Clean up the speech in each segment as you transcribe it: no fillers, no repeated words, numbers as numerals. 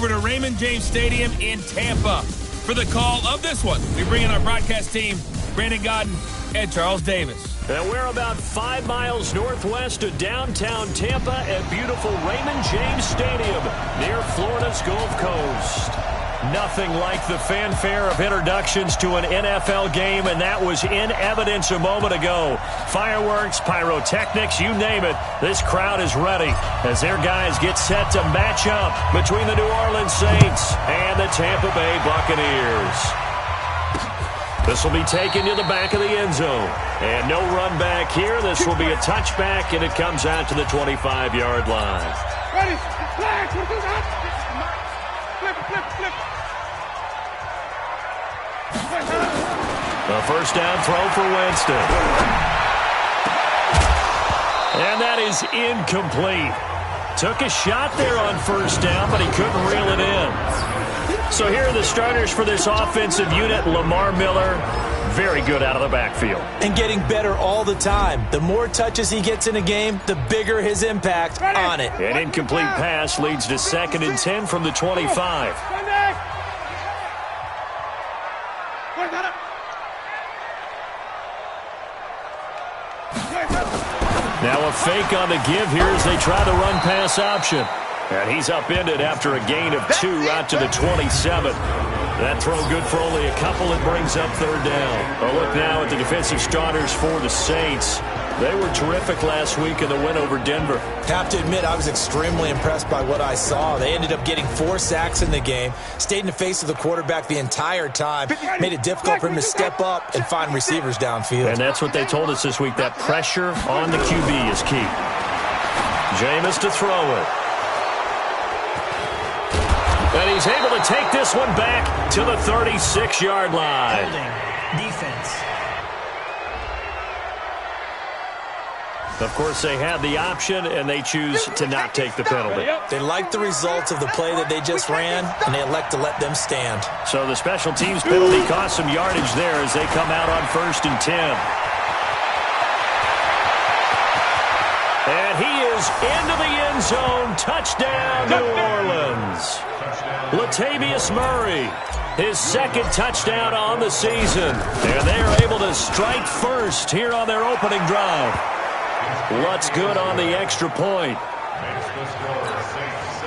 over to Raymond James Stadium in Tampa for the call of this one. We bring in our broadcast team, Brandon Godden and Charles Davis. And we're about 5 miles northwest of downtown Tampa at beautiful Raymond James Stadium near Florida's Gulf Coast. Nothing like the fanfare of introductions to an NFL game, and that was in evidence a moment ago. Fireworks, pyrotechnics, you name it. This crowd is ready as their guys get set to match up between the New Orleans Saints and the Tampa Bay Buccaneers. This will be taken to the back of the end zone. And no run back here. This will be a touchback, and it comes out to the 25-yard line. Ready, flag, flip. A first down throw for Winston. And that is incomplete. Took a shot there on first down, but he couldn't reel it in. So here are the starters for this offensive unit. Lamar Miller, very good out of the backfield. And getting better all the time. The more touches he gets in a game, the bigger his impact on it. An incomplete pass leads to 2nd and 10 from the 25. Now a fake on the give here as they try the run-pass option. And he's upended after a gain of 2 out to the 27. That throw good for only a couple. It brings up 3rd down. A look now at the defensive starters for the Saints. They were terrific last week in the win over Denver. Have to admit, I was extremely impressed by what I saw. They ended up getting 4 sacks in the game, stayed in the face of the quarterback the entire time, made it difficult for him to step up and find receivers downfield. And that's what they told us this week. That pressure on the QB is key. Jameis to throw it. And he's able to take this one back to the 36-yard line. Holding. Defense. Of course, they have the option, and they choose to not take the penalty. They like the results of the play that they just ran, and they elect to let them stand. So the special teams penalty cost some yardage there as they come out on 1st and 10. And he is into the end zone. Touchdown, New Orleans. Latavius Murray, his 2nd touchdown on the season. And they are able to strike first here on their opening drive. What's good on the extra point?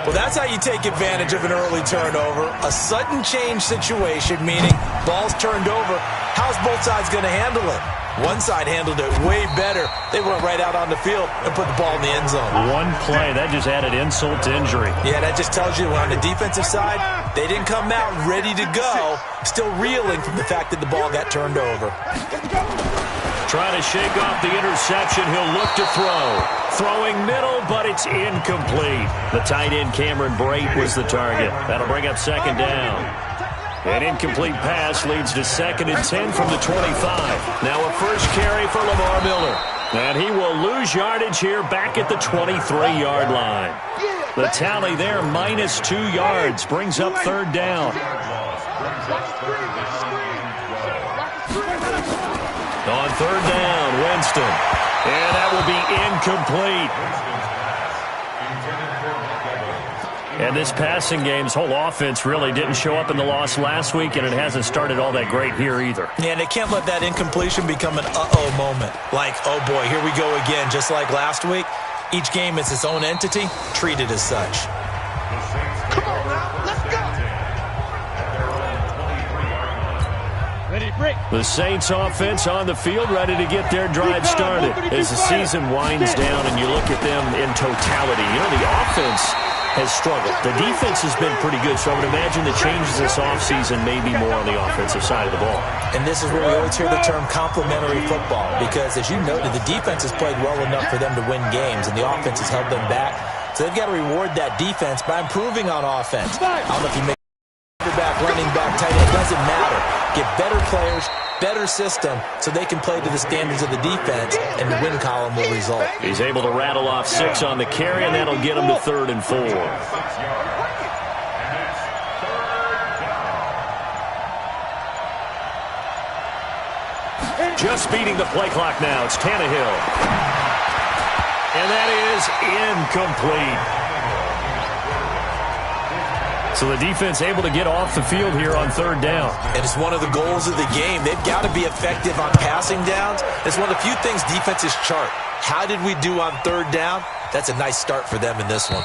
Well, that's how you take advantage of an early turnover. A sudden change situation, meaning ball's turned over. How's both sides going to handle it? One side handled it way better. They went right out on the field and put the ball in the end zone. One play, that just added insult to injury. Yeah, that just tells you on the defensive side, they didn't come out ready to go, still reeling from the fact that the ball got turned over. Trying to shake off the interception. He'll look to throw. Throwing middle, but it's incomplete. The tight end, Cameron Brate, was the target. That'll bring up 2nd down. An incomplete pass leads to 2nd and 10 from the 25. Now a first carry for Lamar Miller. And he will lose yardage here back at the 23-yard line. The tally there, minus 2 yards, brings up 3rd down. On 3rd down, Winston. And that will be incomplete. And this passing game's whole offense really didn't show up in the loss last week, and it hasn't started all that great here either. Yeah, and they can't let that incompletion become an uh-oh moment. Like, oh boy, here we go again, just like last week. Each game is its own entity, treated as such. Come on now, let's go. Ready, break. The Saints offense on the field, ready to get their drive started. As the season winds down and you look at them in totality, you know, the offense has struggled. The defense has been pretty good, so I would imagine the changes this offseason may be more on the offensive side of the ball. And this is where we always hear the term complementary football, because as you noted, the defense has played well enough for them to win games, and the offense has held them back. So they've got to reward that defense by improving on offense. I don't know if you make quarterback, running back, tight end, it doesn't matter. Get better players, better system, so they can play to the standards of the defense, and the win column will result. He's able to rattle off 6 on the carry, and that'll get him to 3rd and 4. Just beating the play clock now. It's Tannehill. And that is incomplete. So the defense able to get off the field here on third down. And it's one of the goals of the game. They've got to be effective on passing downs. It's one of the few things defenses chart. How did we do on third down? That's a nice start for them in this one.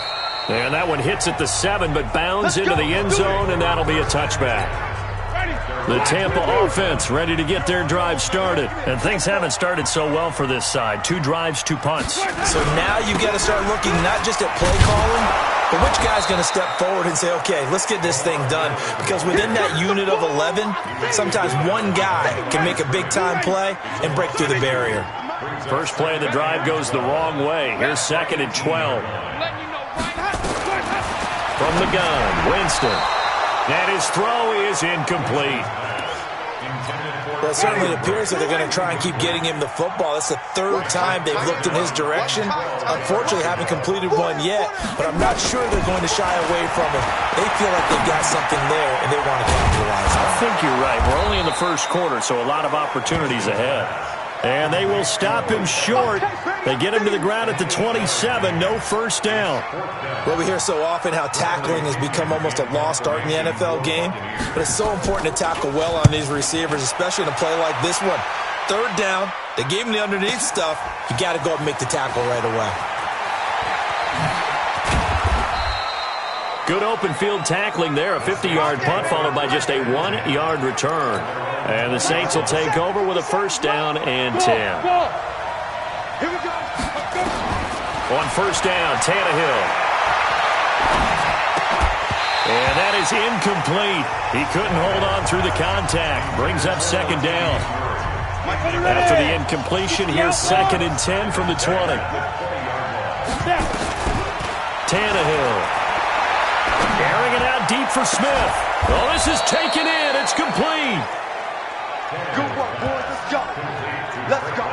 And that one hits at the 7, but bounds into the end zone, and that'll be a touchback. The Tampa offense ready to get their drive started. And things haven't started so well for this side. 2 drives, 2 punts. So now you've got to start looking not just at play calling, but which guy's going to step forward and say, okay, let's get this thing done. Because within that unit of 11, sometimes one guy can make a big-time play and break through the barrier. First play of the drive goes the wrong way. Here's 2nd and 12. From the gun, Winston. And his throw is incomplete. Well, it certainly appears that they're going to try and keep getting him the football. It's the 3rd time they've looked in his direction. Unfortunately, haven't completed one yet, but I'm not sure they're going to shy away from it. They feel like they've got something there, and they want to capitalize on it. I think you're right. We're only in the first quarter, so a lot of opportunities ahead. And they will stop him short. They get him to the ground at the 27. No first down. Well, we hear so often how tackling has become almost a lost art in the NFL game. But it's so important to tackle well on these receivers, especially in a play like this one. 3rd down. They gave him the underneath stuff. You got to go up and make the tackle right away. Good open field tackling there. A 50-yard punt followed by just a 1-yard return. And the Saints will take over with a first down and 10. Here we go. On first down, Tannehill. And that is incomplete. He couldn't hold on through the contact. Brings up 2nd down. After the incompletion, here's 2nd and 10 from the 20. Tannehill. Airing it out deep for Smith. Oh, this is taken in. It's complete. Good work, boys. Let's go. Let's go.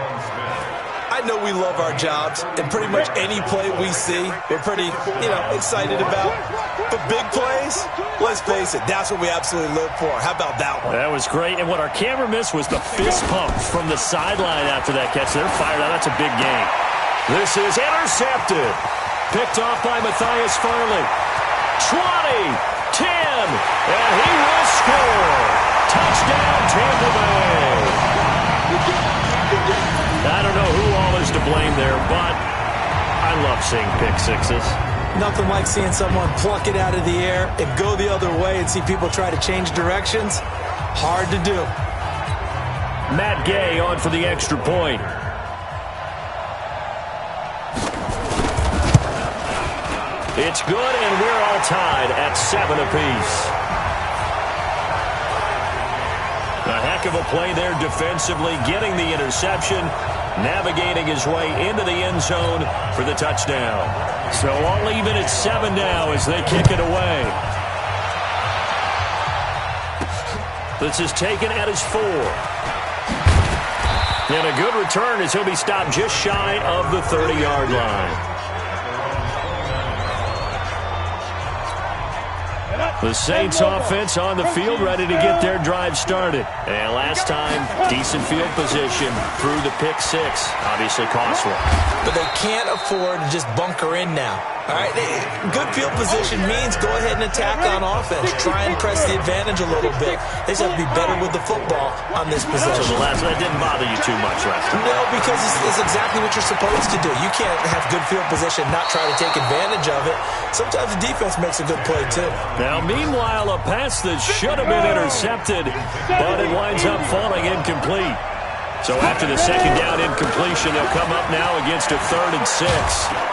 I know we love our jobs, and pretty much any play we see, we're pretty, excited about. But big plays, let's face it, that's what we absolutely live for. How about that one? That was great, and what our camera missed was the fist pump from the sideline after that catch. They're fired out. That's a big game. This is intercepted. Picked off by Matthias Farley. 20, 10, and he will score. Touchdown, Tampa Bay. I don't know who all is to blame there, but I love seeing pick sixes. Nothing like seeing someone pluck it out of the air and go the other way and see people try to change directions. Hard to do. Matt Gay on for the extra point. It's good, and we're all tied at 7 apiece. A heck of a play there defensively, getting the interception, navigating his way into the end zone for the touchdown. So all even at 7 now as they kick it away. This is taken at his 4. And a good return as he'll be stopped just shy of the 30-yard line. The Saints offense on the field ready to get their drive started. And last time, decent field position through the pick 6. Obviously costly. But they can't afford to just bunker in now. All right, good field position means go ahead and attack on offense. Try and press the advantage a little bit. They just have to be better with the football on this possession. So that didn't bother you too much last time? No, because it's exactly what you're supposed to do. You can't have good field position, not try to take advantage of it. Sometimes the defense makes a good play, too. Now, meanwhile, a pass that should have been intercepted, but it winds up falling incomplete. So after the second down incompletion, they'll come up now against a 3rd and 6.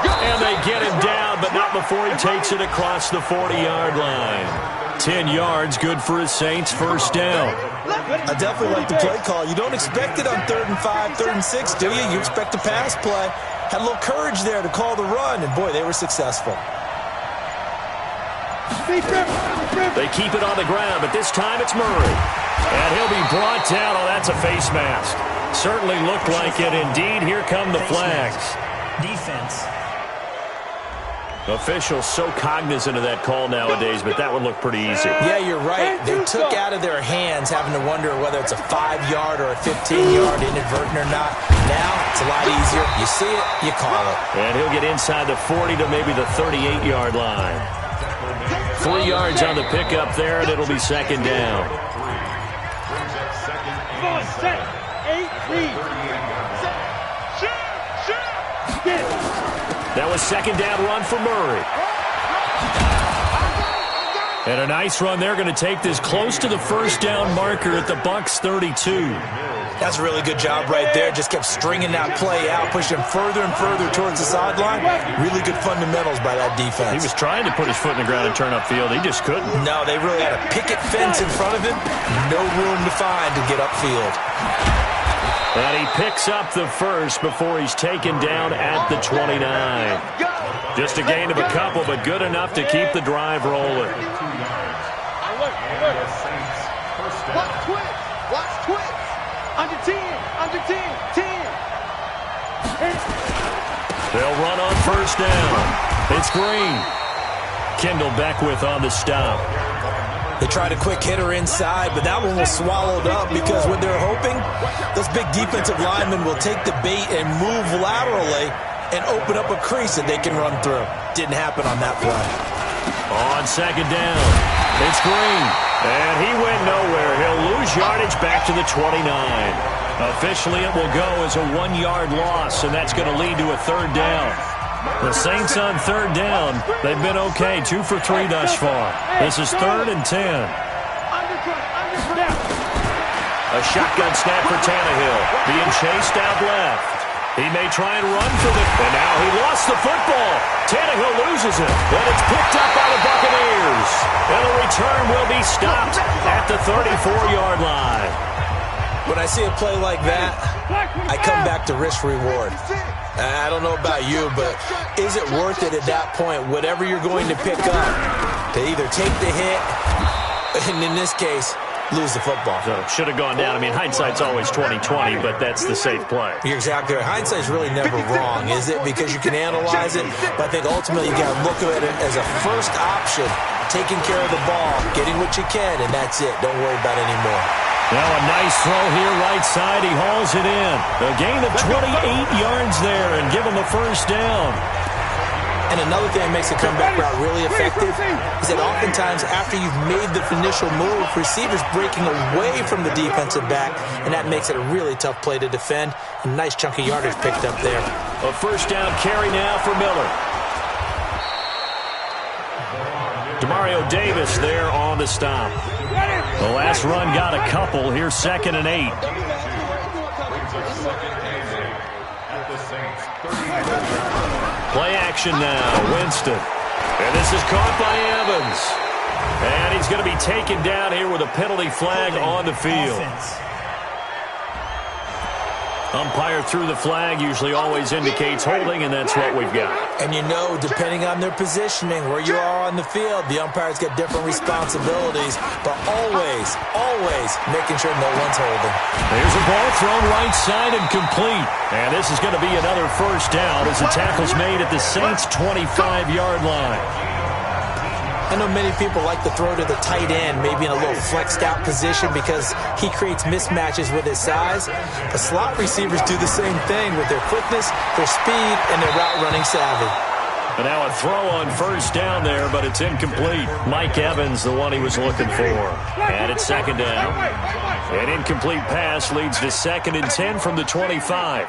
And they get him down, but not before he takes it across the 40-yard line. 10 yards, good for his Saints first down. I definitely like the play call. You don't expect it on 3rd and 5, 3rd and 6, do you? You expect a pass play. Had a little courage there to call the run, and boy, they were successful. They keep it on the ground, but this time it's Murray. And he'll be brought down. Oh, that's a face mask. Certainly looked like it. Indeed, here come the flags. Defense. Officials so cognizant of that call nowadays, but that would look pretty easy. Yeah, you're right. They took out of their hands having to wonder whether it's a 5-yard or a 15-yard inadvertent or not. Now, it's a lot easier. You see it, you call it. And he'll get inside the 40 to maybe the 38-yard line. 3 yards on the pickup there, and it'll be second down. That was second down run for Murray. And a nice run there, going to take this close to the first down marker at the Bucs 32. That's a really good job right there. Just kept stringing that play out, pushing him further and further towards the sideline. Really good fundamentals by that defense. He was trying to put his foot in the ground and turn upfield. He just couldn't. No, they really had a picket fence in front of him. No room to find to get upfield. And he picks up the first before he's taken down at the 29. Just a gain of a couple, but good enough to keep the drive rolling. Watch twitch. Watch twitch. Under 10, under 10, 10. They'll run on first down. It's Green. Kendall Beckwith on the stop. They tried a quick hitter inside, but that one was swallowed up because what they're hoping, those big defensive linemen will take the bait and move laterally and open up a crease that they can run through. Didn't happen on that play. On second down, it's Green. And he went nowhere. He'll lose yardage back to the 29. Officially, it will go as a 1-yard loss, and that's going to lead to a third down. The Saints on third down, they've been okay, 2 for 3 thus far. This is 3rd and 10. A shotgun snap for Tannehill, being chased out left. He may try and run for the... And now he lost the football. Tannehill loses it. And it's picked up by the Buccaneers. And the return will be stopped at the 34-yard line. When I see a play like that, I come back to risk-reward. I don't know about you, but is it worth it at that point, whatever you're going to pick up, to either take the hit, and in this case, lose the football? So should have gone down. I mean, hindsight's always 20/20, but that's the safe play. You're exactly right. Hindsight's really never wrong, is it? Because you can analyze it, but I think ultimately you got to look at it as a first option, taking care of the ball, getting what you can, and that's it. Don't worry about it anymore. Now a nice throw here right side. He hauls it in. A gain of 28 yards there and give him a first down. And another thing that makes the comeback route really effective is that oftentimes after you've made the initial move, receivers breaking away from the defensive back, and that makes it a really tough play to defend. A nice chunk of yardage picked up there. A first down carry now for Miller. Demario Davis there on the stop. The last run got a couple. Here's 2nd and 8. Play action now, Winston. And this is caught by Evans. And he's going to be taken down here with a penalty flag on the field. Umpire threw the flag, usually always indicates holding, and that's what we've got. And you know, depending on their positioning, where you are on the field, the umpires get different responsibilities, but always making sure no one's holding. There's a ball thrown right side and complete. And this is going to be another first down as the tackle's made at the Saints' 25-yard line. I know many people like to throw to the tight end, maybe in a little flexed out position because he creates mismatches with his size. But slot receivers do the same thing with their quickness, their speed, and their route running savvy. And now a throw on first down there, but it's incomplete. Mike Evans, the one he was looking for. And it's 2nd down. An incomplete pass leads to 2nd and 10 from the 25.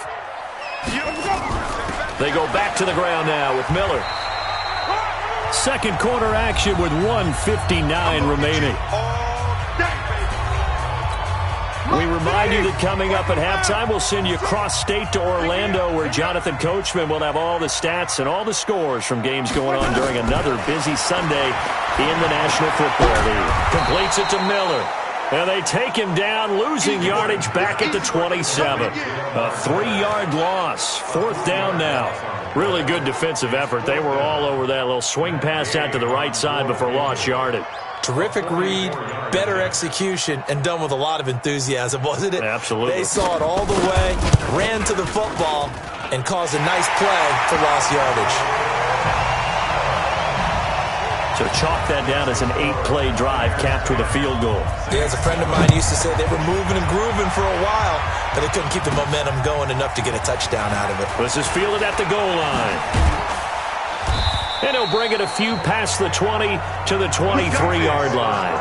They go back to the ground now with Miller. Second quarter action with 1:59 remaining. We remind you that coming up at halftime, we'll send you cross-state to Orlando, where Jonathan Coachman will have all the stats and all the scores from games going on during another busy Sunday in the National Football League. Completes it to Miller. And they take him down, losing yardage back at the 27. A 3-yard loss. 4th down now. Really good defensive effort. They were all over that little swing pass out to the right side before lost yardage. Terrific read, better execution, and done with a lot of enthusiasm, wasn't it? Absolutely. They saw it all the way, ran to the football, and caused a nice play for lost yardage. So chalk that down as an 8-play drive capped with a field goal. Yeah, as a friend of mine used to say, they were moving and grooving for a while, but they couldn't keep the momentum going enough to get a touchdown out of it. This is fielded at the goal line. And he'll bring it a few past the 20 to the 23-yard line.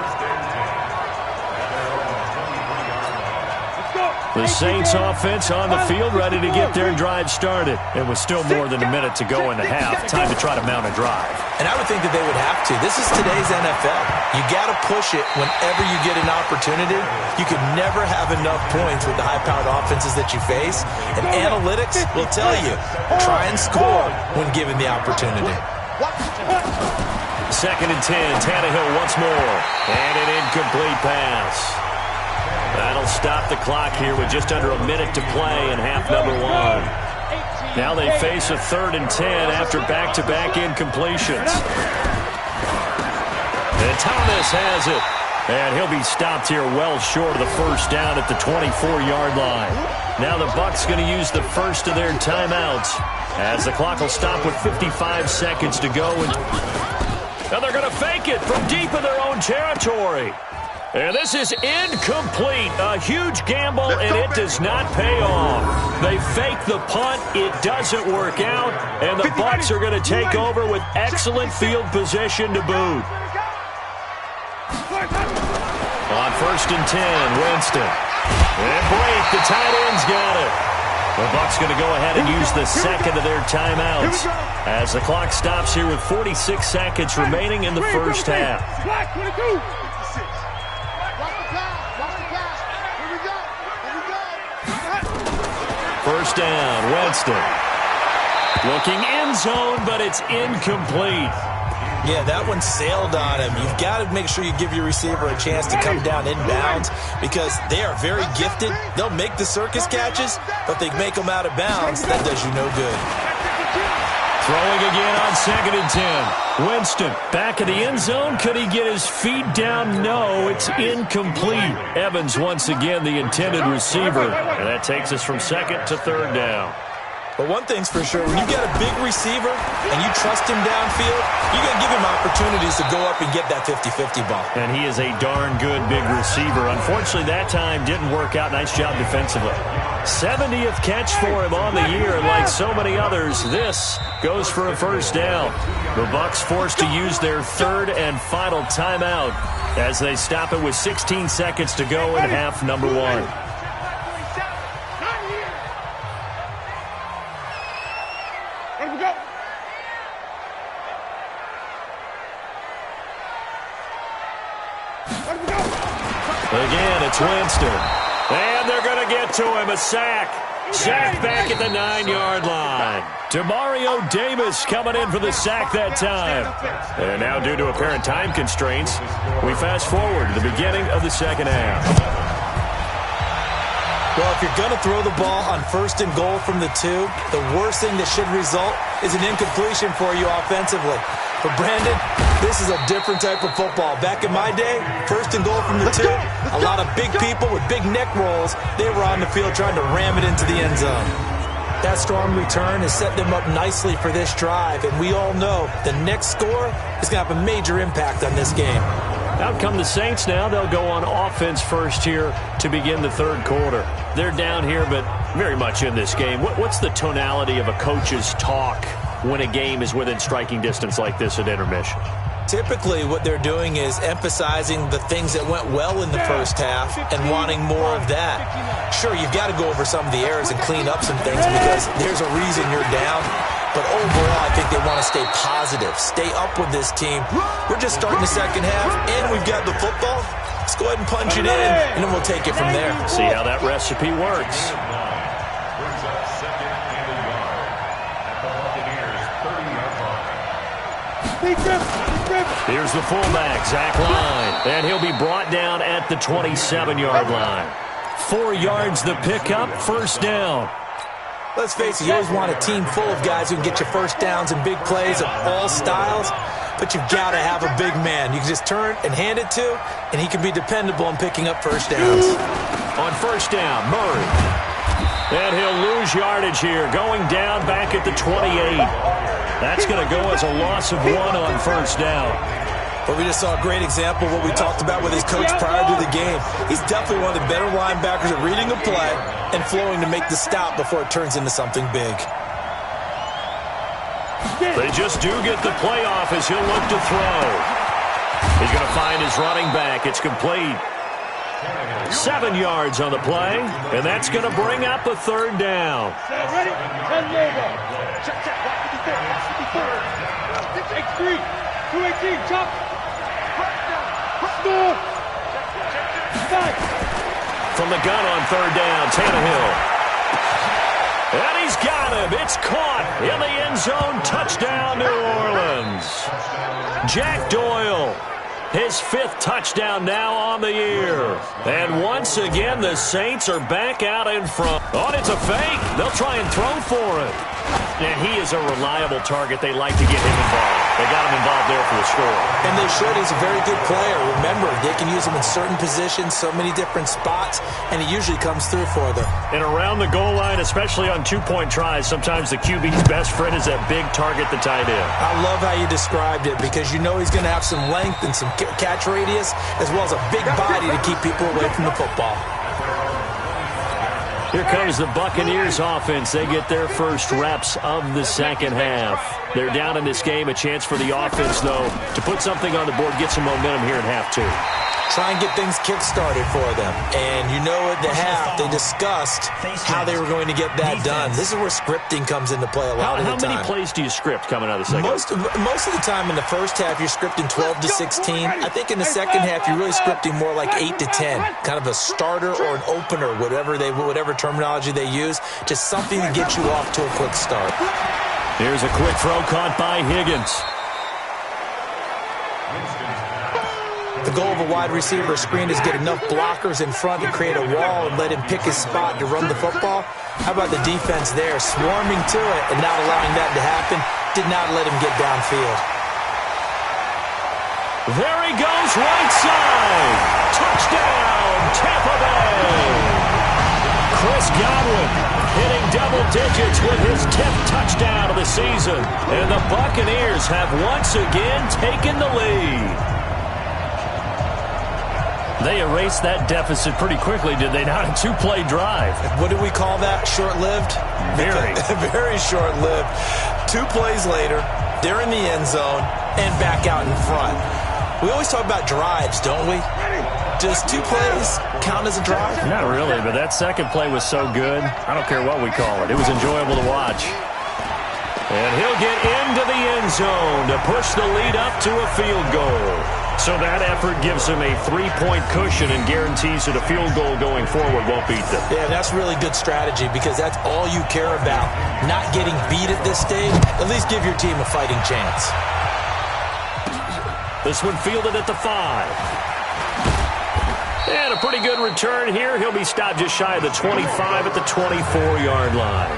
The Saints offense on the field, ready to get their drive started. It was still more than a minute to go in the half. Time to try to mount a drive. And I would think that they would have to. This is today's NFL. You got to push it whenever you get an opportunity. You can never have enough points with the high-powered offenses that you face. And analytics will tell you, try and score when given the opportunity. 2nd and 10, Tannehill once more. And an incomplete pass. That'll stop the clock here with just under a minute to play in half number 1. Now they face a 3rd and 10 after back-to-back incompletions. And Thomas has it. And he'll be stopped here well short of the first down at the 24-yard line. Now the Bucs going to use the first of their timeouts as the clock will stop with 55 seconds to go. And they're going to fake it from deep in their own territory. And this is incomplete. A huge gamble, and it does not pay off. They fake the punt. It doesn't work out. And the Bucs are going to take over with excellent field position to boot. On 1st and 10, Winston. And Blake, the tight end's got it. The Bucs going to go ahead and use the second of their timeouts as the clock stops here with 46 seconds remaining in the first half. First down, Winston. Looking end zone, but it's incomplete. Yeah, that one sailed on him. You've got to make sure you give your receiver a chance to come down inbounds because they are very gifted. They'll make the circus catches, but they make them out of bounds. That does you no good. Throwing again on 2nd and 10. Winston back in the end zone. Could he get his feet down? No, it's incomplete. Evans once again the intended receiver. And that takes us from 2nd to 3rd down. But one thing's for sure, when you've got a big receiver and you trust him downfield, you're going to give him opportunities to go up and get that 50-50 ball. And he is a darn good big receiver. Unfortunately, that time didn't work out. Nice job defensively. 70th catch for him on the year, and like so many others, this goes for a first down. The Bucs forced to use their 3rd and final timeout as they stop it with 16 seconds to go in half number 1. Again, it's Winston. And they're going to get to him. A sack. Sack back at the 9-yard line. Demario Davis coming in for the sack that time. And now due to apparent time constraints, we fast forward to the beginning of the second half. Well, if you're going to throw the ball on 1st and goal from the 2, the worst thing that should result is an incompletion for you offensively. But Brandon, this is a different type of football. Back in my day, 1st and goal from the 2, a lot of big people with big neck rolls, they were on the field trying to ram it into the end zone. That strong return has set them up nicely for this drive, and we all know the next score is going to have a major impact on this game. Out come the Saints now. They'll go on offense first here to begin the 3rd quarter. They're down here, but very much in this game. What's the tonality of a coach's talk when a game is within striking distance like this at intermission? Typically, what they're doing is emphasizing the things that went well in the first half and wanting more of that. Sure, you've got to go over some of the errors and clean up some things because there's a reason you're down. But overall, I think they want to stay positive, stay up with this team. We're just starting the second half, and we've got the football. Let's go ahead and punch it in, and then we'll take it from there. See how that recipe works. Here's the fullback, Zach Line, and he'll be brought down at the 27-yard line. 4 yards the pickup, first down. Let's face it, you always want a team full of guys who can get you first downs and big plays of all styles, but you've got to have a big man. You can just turn and hand it to, and he can be dependable in picking up first downs. On first down, Murray. And he'll lose yardage here, going down back at the 28. That's going to go as a loss of 1 on first down. But we just saw a great example of what we talked about with his coach prior to the game. He's definitely one of the better linebackers at reading a play and flowing to make the stop before it turns into something big. They just do get the playoff as he'll look to throw. He's going to find his running back. It's complete. 7 yards on the play, and that's going to bring up a third down. Ready? 10 logo. Check, check. Watch the before. X3. 218. Chop. From the gun on third down, Tannehill. And he's got him. It's caught in the end zone. Touchdown, New Orleans. Jack Doyle. His 5th touchdown now on the year. And once again, the Saints are back out in front. Oh, it's a fake. They'll try and throw for it. And he is a reliable target. They like to get him involved. They got him involved there for the score. And they should. He's a very good player. Remember, they can use him in certain positions, so many different spots, and he usually comes through for them. And around the goal line, especially on 2-point tries, sometimes the QB's best friend is that big target, the tight end. I love how you described it because you know he's going to have some length and some catch radius as well as a big body to keep people away from the football. Here comes the Buccaneers offense. They get their first reps of the second half. They're down in this game. A chance for the offense, though, to put something on the board, get some momentum here in half 2. Try and get things kick-started for them. And you know at the half, they discussed how they were going to get that done. This is where scripting comes into play a lot of the time. How many plays do you script coming out of the second half? Most of the time in the first half, you're scripting 12 to 16. I think in the second half, you're really scripting more like 8 to 10. Kind of a starter or an opener, whatever terminology they use. Just something to get you off to a quick start. Here's a quick throw caught by Higgins. The goal of a wide receiver screen is get enough blockers in front to create a wall and let him pick his spot to run the football. How about the defense there, swarming to it and not allowing that to happen? Did not let him get downfield. There he goes, right side. Touchdown, Tampa Bay. Chris Godwin hitting double digits with his 10th touchdown of the season. And the Buccaneers have once again taken the lead. They erased that deficit pretty quickly, did they not? A 2-play drive. What do we call that? Short-lived? Very. Very short-lived. 2 plays later, they're in the end zone and back out in front. We always talk about drives, don't we? Does 2 plays count as a drive? Not really, but that second play was so good. I don't care what we call it. It was enjoyable to watch. And he'll get into the end zone to push the lead up to a field goal. So that effort gives him a 3-point cushion and guarantees that a field goal going forward won't beat them. Yeah, that's really good strategy because that's all you care about. Not getting beat at this stage. At least give your team a fighting chance. This one fielded at the 5. And a pretty good return here. He'll be stopped just shy of the 25 at the 24-yard line.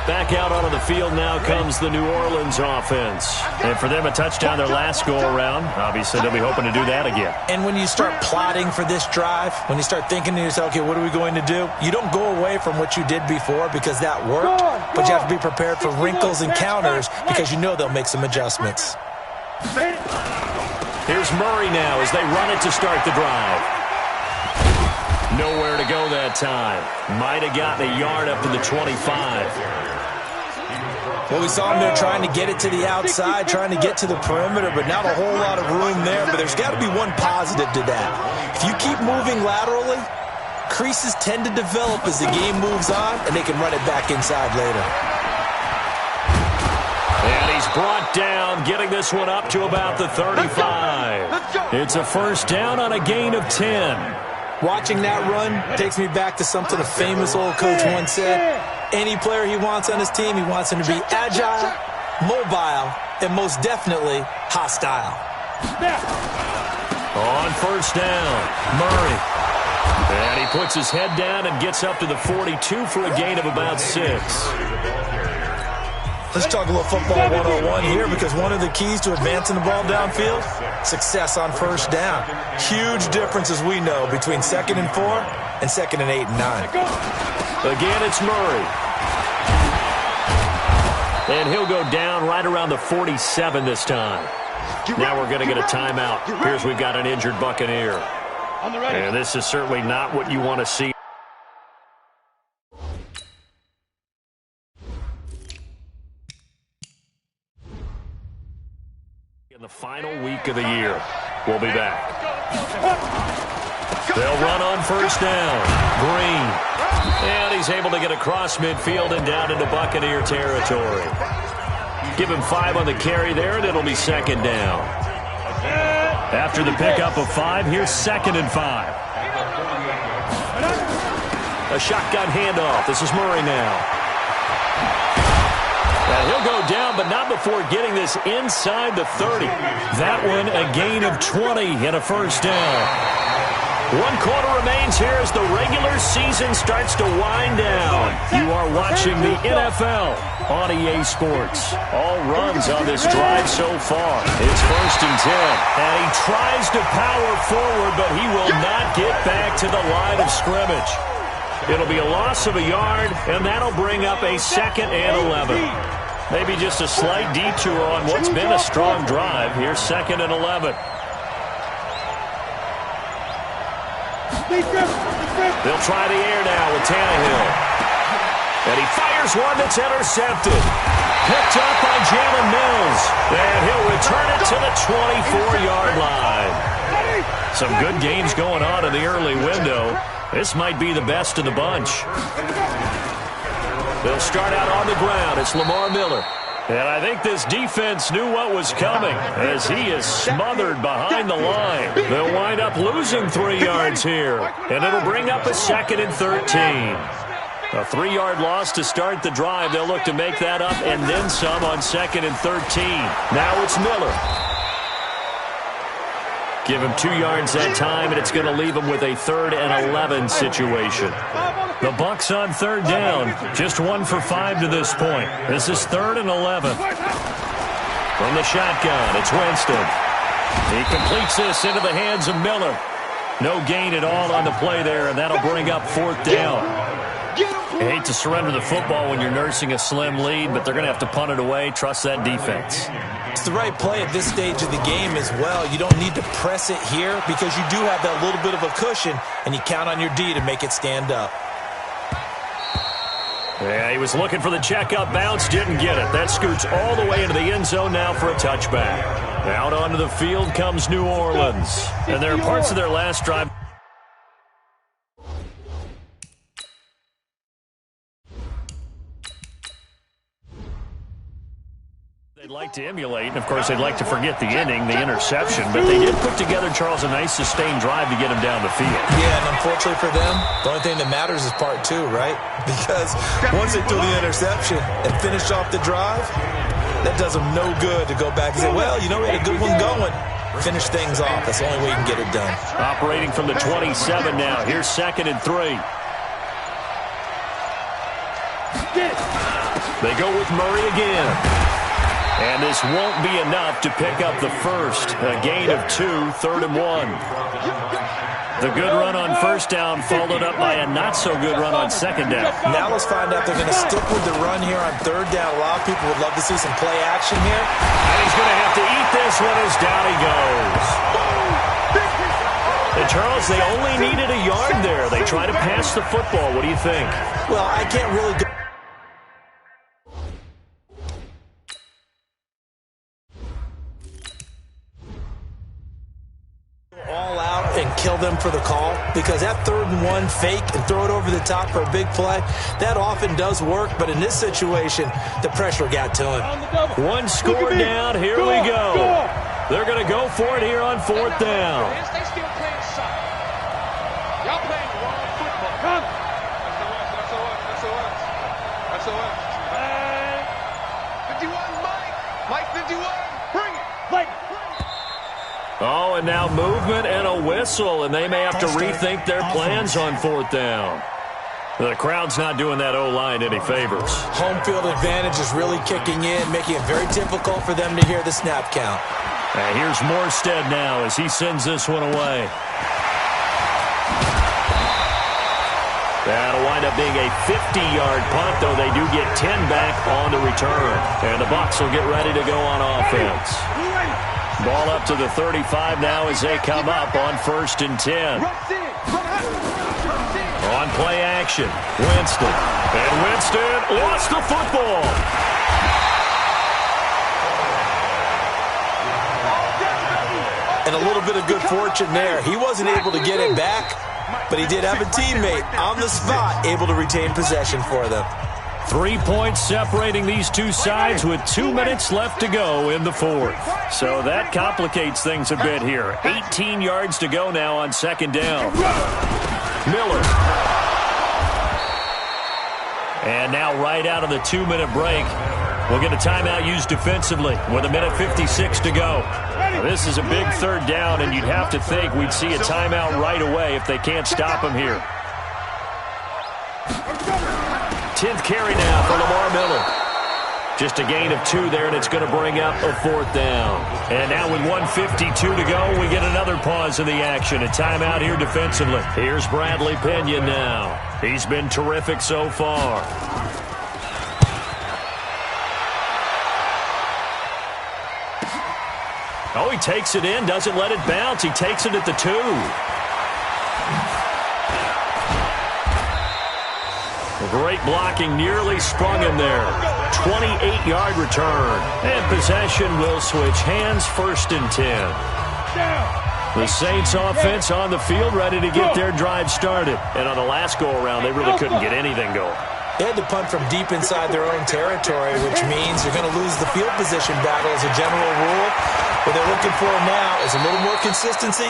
Back out onto the field now comes the New Orleans offense. And for them, a touchdown their last go-around. Obviously, they'll be hoping to do that again. And when you start plotting for this drive, when you start thinking to yourself, okay, what are we going to do? You don't go away from what you did before because that worked, but you have to be prepared for wrinkles and counters because you know they'll make some adjustments. Here's Murray now as they run it to start the drive. Nowhere to go that time. Might have gotten a yard up to the 25. Well, we saw him there trying to get it to the outside, trying to get to the perimeter, but not a whole lot of room there. But there's got to be one positive to that. If you keep moving laterally, creases tend to develop as the game moves on, and they can run it back inside later. And he's brought down, getting this one up to about the 35. It's a first down on a gain of 10. Watching that run takes me back to something a famous old coach once said. Any player he wants on his team, he wants him to be agile, mobile, and most definitely hostile. On first down, Murray. And he puts his head down and gets up to the 42 for a gain of about 6. Let's talk a little football 101 here because one of the keys to advancing the ball downfield, success on first down. Huge difference, as we know, between 2nd and 4 and 2nd and 8 and 9. Again, it's Murray. And he'll go down right around the 47 this time. Now we're going to get a timeout. Here's we've got an injured Buccaneer. And this is certainly not what you want to see. week of the year. We'll be back. They'll run on first down. Green. And he's able to get across midfield and down into Buccaneer territory. Give him 5 on the carry there, and it'll be second down. After the pickup of 5, here's 2nd and 5. A shotgun handoff. This is Murray now. And he'll go down, but not before getting this inside the 30. That one a gain of 20 and a first down. 1 quarter remains here as the regular season starts to wind down. You are watching the NFL on EA Sports. All runs on this drive so far. It's 1st and 10. And he tries to power forward, but he will not get back to the line of scrimmage. It'll be a loss of a yard, and that'll bring up a 2nd and 11. Maybe just a slight detour on what's been a strong drive. Here's 2nd and 11. They'll try the air now with Tannehill. And he fires one that's intercepted. Picked up by Jalen Mills. And he'll return it to the 24-yard line. Some good games going on in the early window. This might be the best of the bunch. They'll start out on the ground. It's Lamar Miller. And I think this defense knew what was coming as he is smothered behind the line. They'll wind up losing 3 yards here. And it'll bring up a 2nd and 13. A 3-yard loss to start the drive. They'll look to make that up and then some on 2nd and 13. Now it's Miller. Give him 2 yards that time, and it's going to leave him with a 3rd and 11 situation. The Bucs on 3rd down. Just 1 for 5 to this point. This is 3rd and 11. From the shotgun, it's Winston. He completes this into the hands of Miller. No gain at all on the play there, and that'll bring up 4th down. I hate to surrender the football when you're nursing a slim lead, but they're going to have to punt it away. Trust that defense. It's the right play at this stage of the game as well. You don't need to press it here because you do have that little bit of a cushion, and you count on your D to make it stand up. Yeah, he was looking for the checkup bounce, didn't get it. That scoots all the way into the end zone now for a touchback. Out onto the field comes New Orleans. And there are parts of their last drive. They'd like to emulate, and of course they'd like to forget the inning, the interception, but they did put together, Charles, a nice sustained drive to get him down the field. Yeah, and unfortunately for them, the only thing that matters is part 2, right? Because once they threw the interception and finished off the drive, that does them no good to go back and say, well, you know, we had a good one going. Finish things off. That's the only way you can get it done. Operating from the 27 now. Here's 2nd and 3. They go with Murray again. And this won't be enough to pick up the first. A gain of 2, 3rd and 1. The good run on first down followed up by a not-so-good run on second down. Now let's find out they're going to stick with the run here on 3rd down. A lot of people would love to see some play action here. And he's going to have to eat this one as down he goes. And Charles, they only needed a yard there. They try to pass the football. What do you think? Well, I can't really go. And kill them for the call, because that 3rd and 1 fake and throw it over the top for a big play, that often does work, but in this situation, the pressure got to him. 1 score down, here we go. They're going to go for it here on 4th down. They still playing soccer. Y'all playing wrong football. Come. That's the one. 51, Mike 51, bring it. Mike. Oh, and now movement and a whistle, and they may have to rethink their plans on 4th down. The crowd's not doing that O-line any favors. Home field advantage is really kicking in, making it very difficult for them to hear the snap count. And here's Morstead now as he sends this one away. That'll wind up being a 50-yard punt, though they do get 10 back on the return. And the Bucs will get ready to go on offense. Ball up to the 35 now as they come up on 1st and 10. On play action, Winston. And Winston lost the football. And a little bit of good fortune there. He wasn't able to get it back, but he did have a teammate on the spot able to retain possession for them. 3 points separating these two sides with 2 minutes left to go in the fourth. So that complicates things a bit here. 18 yards to go now on second down. Miller. And now right out of the 2-minute break, we'll get a timeout used defensively with 1:56 to go. Now, this is a big third down, and you'd have to think we'd see a timeout right away if they can't stop him here. 10th carry now for Lamar Miller. Just a gain of 2 there, and it's going to bring up a fourth down. And now with 1:52 to go, we get another pause in the action. A timeout here defensively. Here's Bradley Pinion now. He's been terrific so far. Oh, he takes it in, doesn't let it bounce. He takes it at the 2. Great blocking, nearly sprung him there. 28-yard return. And possession will switch hands, 1st and 10. The Saints offense on the field, ready to get their drive started. And on the last go-around, they really couldn't get anything going. They had to punt from deep inside their own territory, which means you're going to lose the field position battle as a general rule. What they're looking for now is a little more consistency,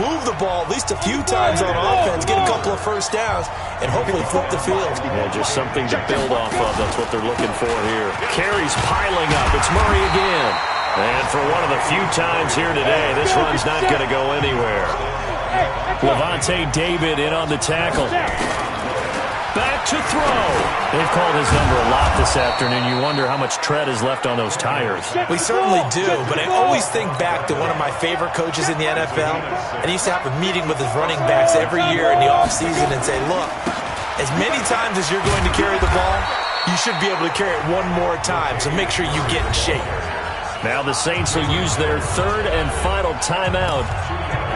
move the ball at least a few times on offense, get a couple of first downs, and hopefully flip the field. Yeah, just something to build off of. That's what they're looking for here. Carries piling up. It's Murray again. And for one of the few times here today, this run's not going to go anywhere. Levante David in on the tackle. Back to throw. They've called his number a lot this afternoon. You wonder how much tread is left on those tires. We certainly do, but I always think back to one of my favorite coaches in the NFL, and he used to have a meeting with his running backs every year in the offseason and say, look, as many times as you're going to carry the ball, you should be able to carry it one more time, so make sure you get in shape. Now the Saints will use their 3rd and final timeout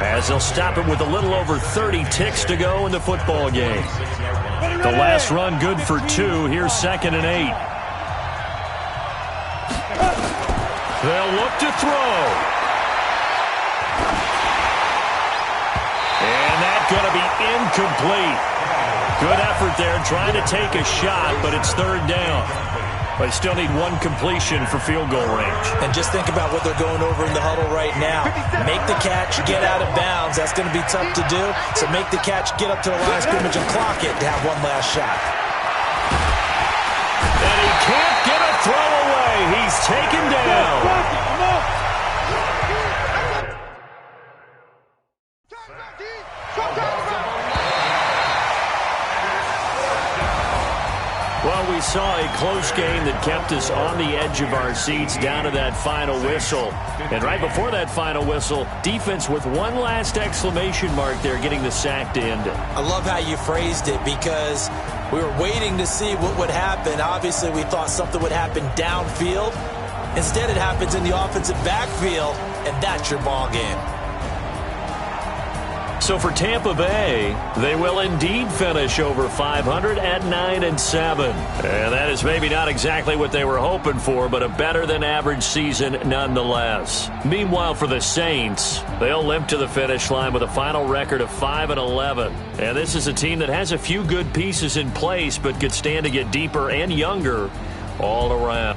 as they'll stop it with a little over 30 ticks to go in the football game. The last run good for 2. Here's 2nd and 8. They'll look to throw. And that's going to be incomplete. Good effort there trying to take a shot, but it's 3rd down. They still need 1 completion for field goal range. And just think about what they're going over in the huddle right now. Make the catch, get out of bounds. That's going to be tough to do. So make the catch, get up to the line of scrimmage, and clock it to have one last shot. And he can't get a throw away. He's taken down. Well, we saw a close game that kept us on the edge of our seats down to that final whistle. And right before that final whistle, defense with one last exclamation mark there, getting the sack to end it. I love how you phrased it because we were waiting to see what would happen. Obviously, we thought something would happen downfield. Instead, it happens in the offensive backfield, and that's your ball game. So for Tampa Bay, they will indeed finish over 500 at 9-7. And that is maybe not exactly what they were hoping for, but a better than average season nonetheless. Meanwhile, for the Saints, they'll limp to the finish line with a final record of 5-11. And this is a team that has a few good pieces in place, but could stand to get deeper and younger all around.